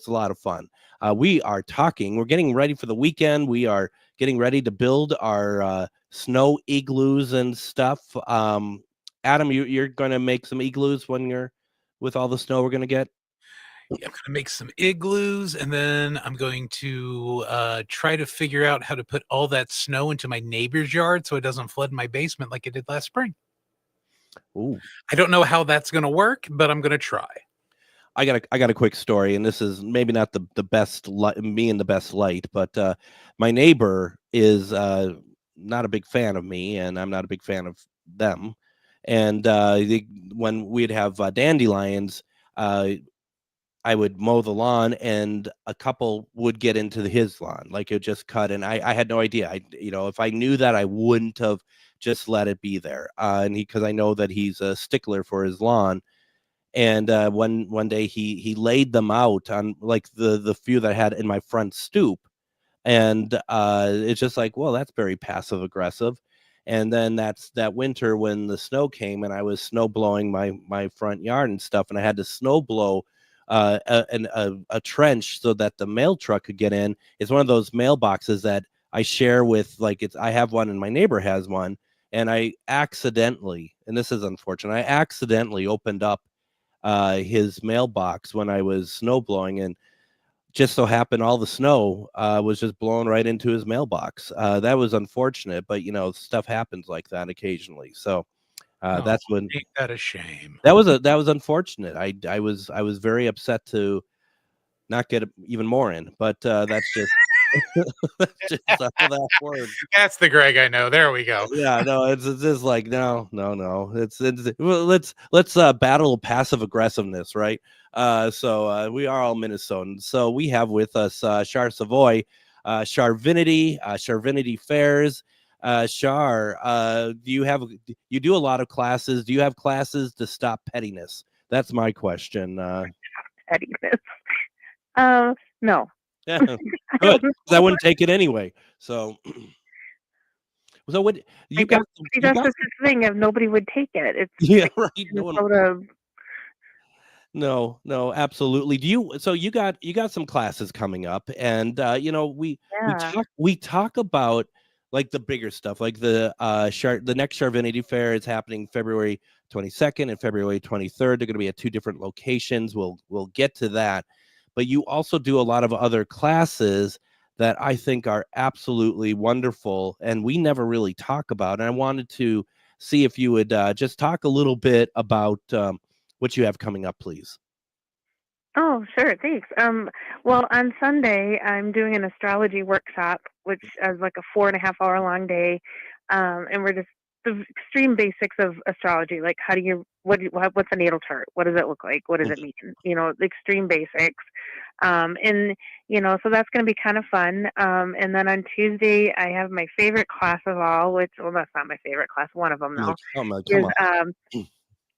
lot of fun. We're getting ready for the weekend. We are getting ready to build our snow igloos and stuff. Adam, you're going to make some igloos when you're with all the snow we're going to get? Yeah, I'm going to make some igloos, and then I'm going to try to figure out how to put all that snow into my neighbor's yard so it doesn't flood my basement like it did last spring. Ooh. I don't know how that's going to work, but I'm going to try. I got a quick story, and this is maybe not the best me in the best light, but my neighbor is not a big fan of me, and I'm not a big fan of them. And when we'd have dandelions, I would mow the lawn, and a couple would get into his lawn, like it just cut. And I had no idea. If I knew that, I wouldn't have just let it be there. And because I know that he's a stickler for his lawn. And one day he laid them out on like the few that I had in my front stoop. And it's just like, well, that's very passive aggressive. And then that winter when the snow came and I was snow blowing my front yard and stuff, and I had to snow blow a trench so that the mail truck could get in. It's one of those mailboxes that I share with, I have one and my neighbor has one, and I accidentally, and this is unfortunate, I accidentally opened up his mailbox when I was snow blowing, and just so happened all the snow was just blown right into his mailbox. That was unfortunate, but stuff happens like that occasionally. So that's when ain't that a shame. that was unfortunate. I was very upset to not get even more in, but that's just that's just how that works. That's the Greg I know. There we go. Yeah, no, it's just like no. It's well, let's battle passive aggressiveness, right? So we are all Minnesotans. So we have with us Char Savoy, Charvinity Fairs. Char, you do a lot of classes? Do you have classes to stop pettiness? That's my question. Pettiness. No. Yeah, good. 'Cause I wouldn't take it anyway. So, what you got? That's the thing. If nobody would take it, it's Yeah, like right. No, absolutely. You got some classes coming up, and we talk about like the bigger stuff, like the next Charvinity Fair is happening February 22nd and February 23rd. They're going to be at two different locations. We'll get to that, but you also do a lot of other classes that I think are absolutely wonderful, and we never really talk about. And I wanted to see if you would just talk a little bit about what you have coming up, please. Oh, sure. Thanks. Well, on Sunday, I'm doing an astrology workshop, which is like a 4.5 hour long day. And we're just the extreme basics of astrology, like how do you what's a natal chart? What does it look like? What does it mean? You know, the extreme basics. And you know, so that's going to be kind of fun. And then on Tuesday, I have my favorite class of all, which well, that's not my favorite class. One of them though Come is on.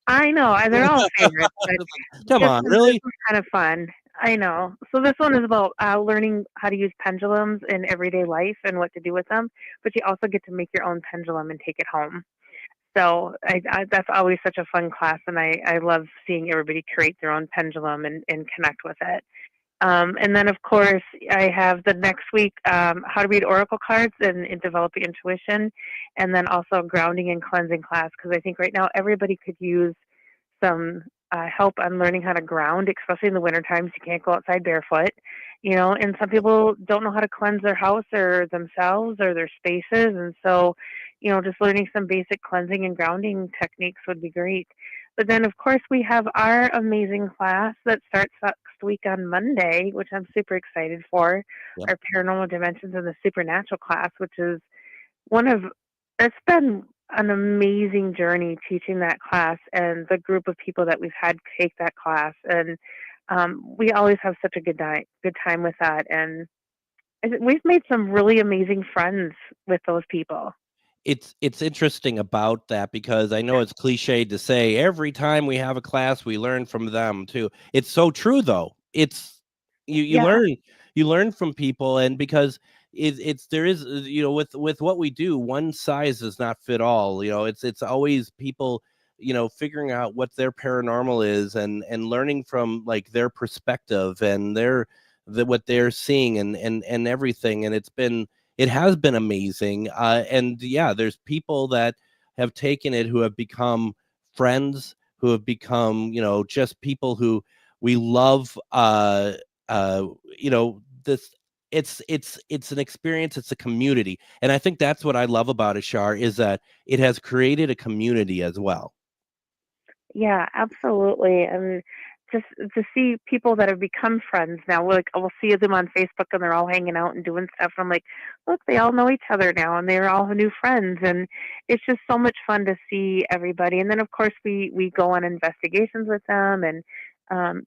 I know they're all favorites, but Come on, this really? one's kind of fun. I know. So this one is about learning how to use pendulums in everyday life and what to do with them. But you also get to make your own pendulum and take it home. So that's always such a fun class, and I love seeing everybody create their own pendulum and connect with it. And then, of course, I have the next week how to read oracle cards and develop your intuition, and then also grounding and cleansing class, because I think right now everybody could use some help on learning how to ground, especially in the winter times. You can't go outside barefoot, you know, and some people don't know how to cleanse their house or themselves or their spaces. And so, you know, just learning some basic cleansing and grounding techniques would be great. But then, of course, we have our amazing class that starts next week on Monday, which I'm super excited for, our Paranormal Dimensions and the Supernatural class, which is it's been an amazing journey teaching that class and the group of people that we've had take that class. And we always have such a good time with that. And we've made some really amazing friends with those people. It's interesting about that, because I know it's cliched to say every time we have a class we learn from them too. It's so true though. It's you learn from people, and because it's there is you know, with what we do, one size does not fit all. You know, it's always people, you know, figuring out what their paranormal is and learning from like their perspective and what they're seeing and everything. And it has been amazing. And yeah, there's people that have taken it who have become friends, who have become, you know, just people who we love. You know, it's an experience. It's a community. And I think that's what I love about Ashar, is that it has created a community as well. Yeah, absolutely. And just to see people that have become friends now, like we'll see them on Facebook and they're all hanging out and doing stuff. I'm like, look, they all know each other now and they're all new friends. And it's just so much fun to see everybody. And then, of course, we go on investigations with them, and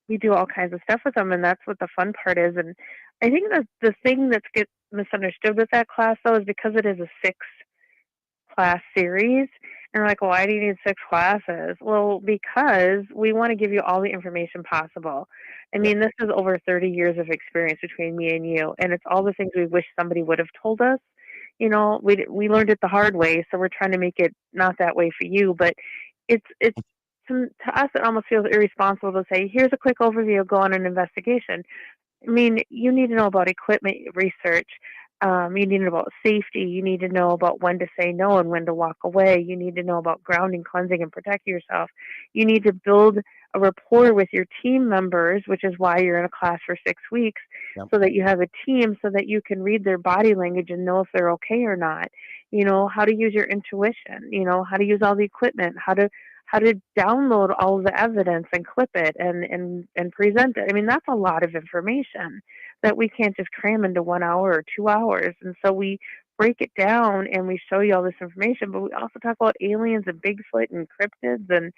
we do all kinds of stuff with them. And that's what the fun part is. And I think that the thing that gets misunderstood with that class, though, is because it is a 6-class series. And we're like, well, why do you need 6 classes? Well, because we want to give you all the information possible. I mean, this is over 30 years of experience between me and you, and it's all the things we wish somebody would have told us. You know, we learned it the hard way, so we're trying to make it not that way for you. But it's to us, it almost feels irresponsible to say, here's a quick overview, go on an investigation. I mean, you need to know about equipment research. You need to know about safety. You need to know about when to say no and when to walk away. You need to know about grounding, cleansing, and protecting yourself. You need to build a rapport with your team members, which is why you're in a class for 6 weeks, so that you have a team, so that you can read their body language and know if they're okay or not. You know, how to use your intuition, you know, how to use all the equipment, how to download all of the evidence and clip it and present it. I mean, that's a lot of information that we can't just cram into 1 hour or 2 hours. And so we break it down and we show you all this information, but we also talk about aliens and Bigfoot and cryptids and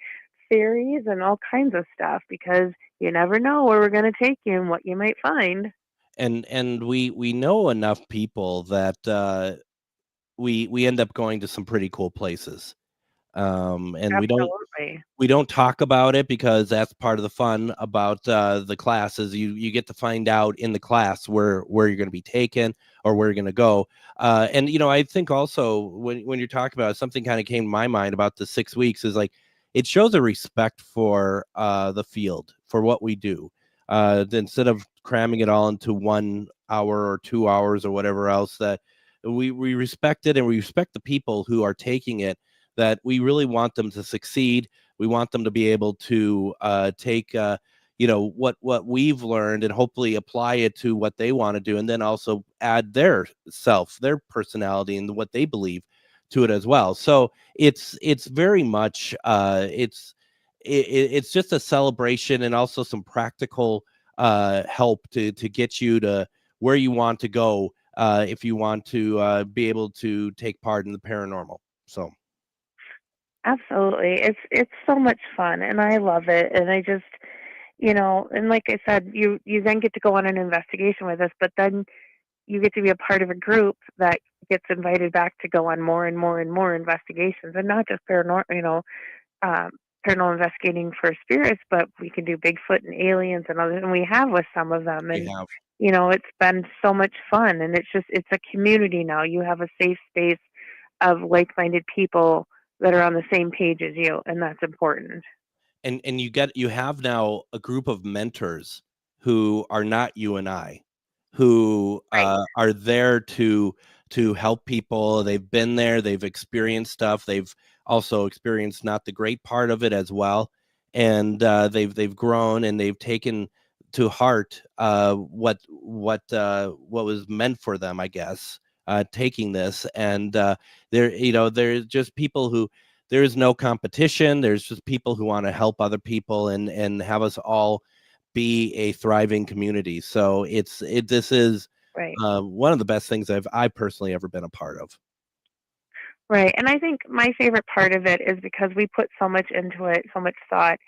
fairies and all kinds of stuff, because you never know where we're going to take you and what you might find. And we know enough people that we end up going to some pretty cool places. And Absolutely. we don't talk about it, because that's part of the fun about the classes. You get to find out in the class where you're going to be taken or where you're going to go. And you know, I think also when you're talking about it, something kind of came to my mind about the 6 weeks is like, it shows a respect for the field, for what we do. Instead of cramming it all into 1 hour or 2 hours or whatever else, that we respect it, and we respect the people who are taking it, that we really want them to succeed. We want them to be able to take you know, what we've learned and hopefully apply it to what they want to do, and then also add their personality and what they believe to it as well. So it's very much it's just a celebration, and also some practical help to get you to where you want to go if you want to be able to take part in the paranormal. So Absolutely. It's so much fun and I love it. And I just, and like I said, you then get to go on an investigation with us, but then you get to be a part of a group that gets invited back to go on more and more and more investigations, and not just um, paranormal investigating for spirits, but we can do Bigfoot and aliens and others, and we have with some of them. we And have. it's been so much fun, and it's a community now. You have a safe space of like-minded people that are on the same page as you, and that's important. And you have now a group of mentors who are not you and I, who Right. are there to help people. They've been there, they've experienced stuff, they've also experienced not the great part of it as well, and they've grown and they've taken to heart what was meant for them, I guess, taking this. And they're just people who, there is no competition. There's just people who want to help other people and have us all be a thriving community. So this is Right. one of the best things I personally ever been a part of. Right. And I think my favorite part of it is because we put so much into it, so much thought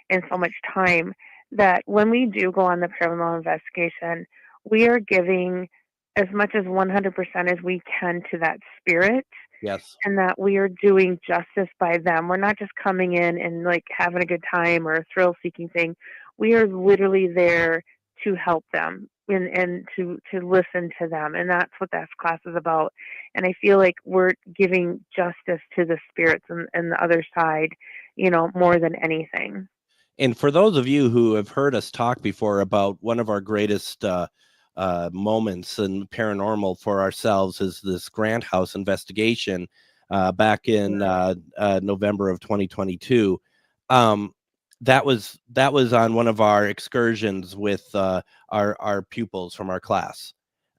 and so much time, that when we do go on the paranormal investigation, we are giving as much as 100% as we can to that spirit, Yes. and that we are doing justice by them. We're not just coming in and like having a good time or a thrill seeking thing. We are literally there to help them and to listen to them. And that's what that class is about. And I feel like we're giving justice to the spirits and the other side, more than anything. And for those of you who have heard us talk before about one of our greatest moments in paranormal for ourselves is this Grant House investigation back in November of 2022. That was on one of our excursions with our pupils from our class,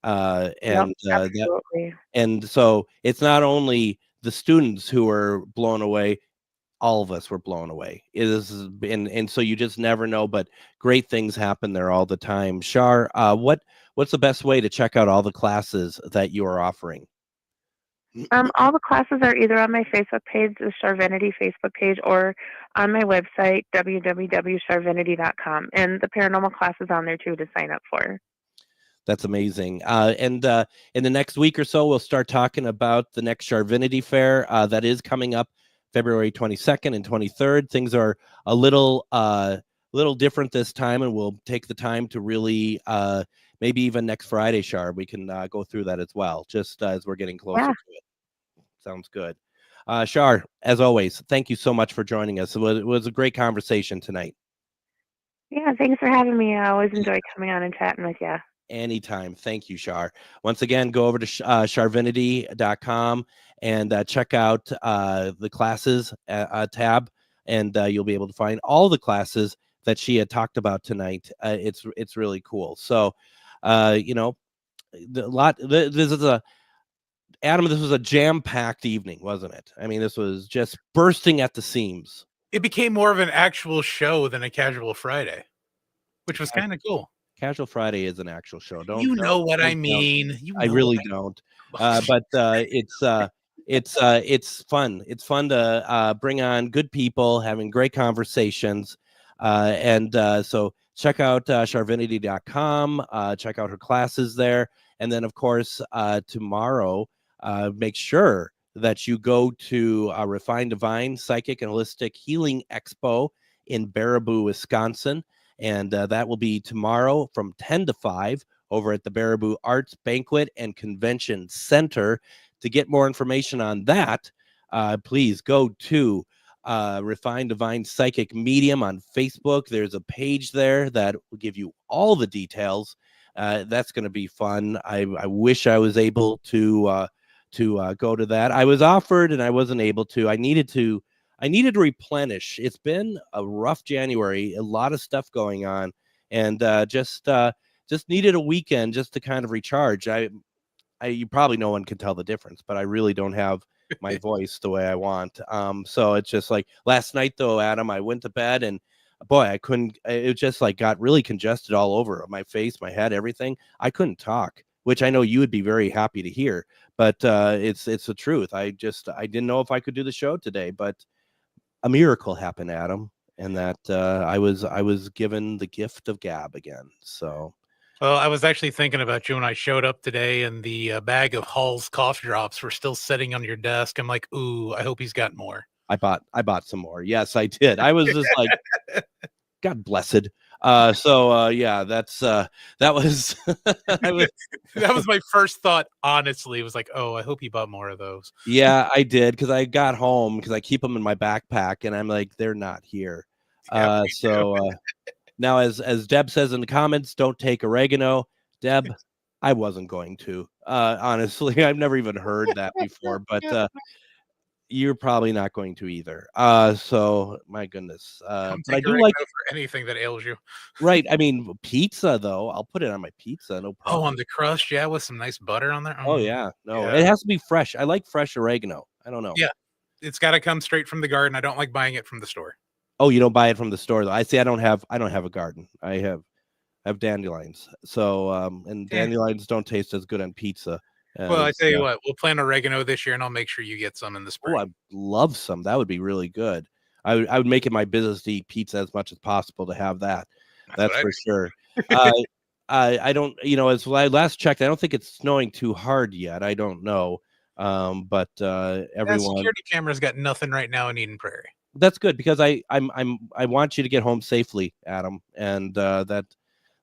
Yep, absolutely. and so it's not only the students who are blown away, all of us were blown away. It is, and so you just never know, but great things happen there all the time. Shar, what's the best way to check out all the classes that you are offering? All the classes are either on my Facebook page, the Charvinity Facebook page, or on my website, www.charvinity.com. And the paranormal class is on there too to sign up for. That's amazing. And in the next week or so, we'll start talking about the next Charvinity Fair that is coming up February 22nd and 23rd. Things are a little different this time, and we'll take the time to really maybe even next Friday, Char, we can go through that as well, just as we're getting closer to it. Sounds good. Char, as always, thank you so much for joining us. It was a great conversation tonight. Yeah, thanks for having me. I always enjoy coming on and chatting with you. Anytime. Thank you, Char. Once again, go over to charvinity.com and check out the classes tab, and you'll be able to find all the classes that she had talked about tonight. It's really cool. So, this is Adam, this was a jam-packed evening, wasn't it? I mean, this was just bursting at the seams. It became more of an actual show than a casual Friday, which was kind of cool. Casual Friday is an actual show. Don't what I mean. I really don't. But it's fun. It's fun to bring on good people, having great conversations. So check out charvinity.com. Check out her classes there. And then, of course, tomorrow, make sure that you go to Refined Divine Psychic and Holistic Healing Expo in Baraboo, Wisconsin. And that will be tomorrow from 10 to 5 over at the Baraboo Arts Banquet and Convention Center. To get more information on that, please go to Refined Divine Psychic Medium on Facebook. There's a page there that will give you all the details. That's going to be fun. I wish I was able to go to that. I was offered and I wasn't able to. I needed to replenish. It's been a rough January, a lot of stuff going on, and just needed a weekend just to kind of recharge. You probably no one can tell the difference, but I really don't have my voice the way I want. So it's just like last night though, Adam, I went to bed and boy, I couldn't, it just like got really congested all over my face, my head, everything. I couldn't talk. which I know you would be very happy to hear. But it's the truth. I didn't know if I could do the show today, but a miracle happened, Adam, and that I was given the gift of gab again. So. Well, I was actually thinking about you when I showed up today, and the bag of Hall's cough drops were still sitting on your desk. I'm like, ooh, I hope he's got more. I bought some more. Yes, I did. I was just like, God blessed. Yeah, that's that was That was my first thought. Honestly, it was like, oh, I hope he bought more of those. Yeah, I did, because I got home, because I keep them in my backpack, and I'm like, they're not here. Yeah, Now, as Deb says in the comments, don't take oregano. Deb, I wasn't going to. Honestly, I've never even heard that before, but you're probably not going to either. So my goodness. Don't But I take do oregano like, for anything that ails you. right. I mean, pizza though, I'll put it on my pizza, no Oh, problem. on the crust, yeah, with some nice butter on there. Oh yeah, no, yeah. it has to be fresh. I like fresh oregano. I don't know. Yeah, it's got to come straight from the garden. I don't like buying it from the store. Oh, you don't buy it from the store though. I see. I don't have a garden. I have dandelions. So and dandelions don't taste as good on pizza. Well, I tell you what, we'll plant oregano this year, and I'll make sure you get some in the spring. Oh, I'd love some. That would be really good. I would make it my business to eat pizza as much as possible to have that. That's for sure. I don't, as I last checked, I don't think it's snowing too hard yet. I don't know. But everyone, security camera's got nothing right now in Eden Prairie. That's good, because I want you to get home safely, Adam, and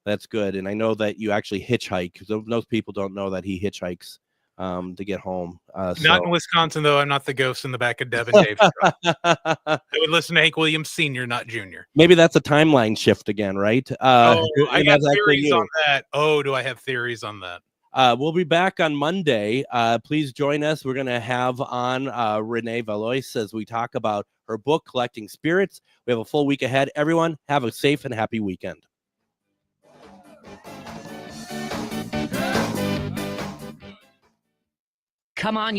that's good. And I know that you actually hitchhike, because most people don't know that he hitchhikes to get home. Not in Wisconsin, though. I'm not the ghost in the back of Deb and Dave's truck. I would listen to Hank Williams Sr., not Jr. Maybe that's a timeline shift again, right? I got theories on that. Oh, do I have theories on that? We'll be back on Monday. Please join us. We're going to have on Renee Valois as we talk about her book, Collecting Spirits. We have a full week ahead. Everyone, have a safe and happy weekend. Come on,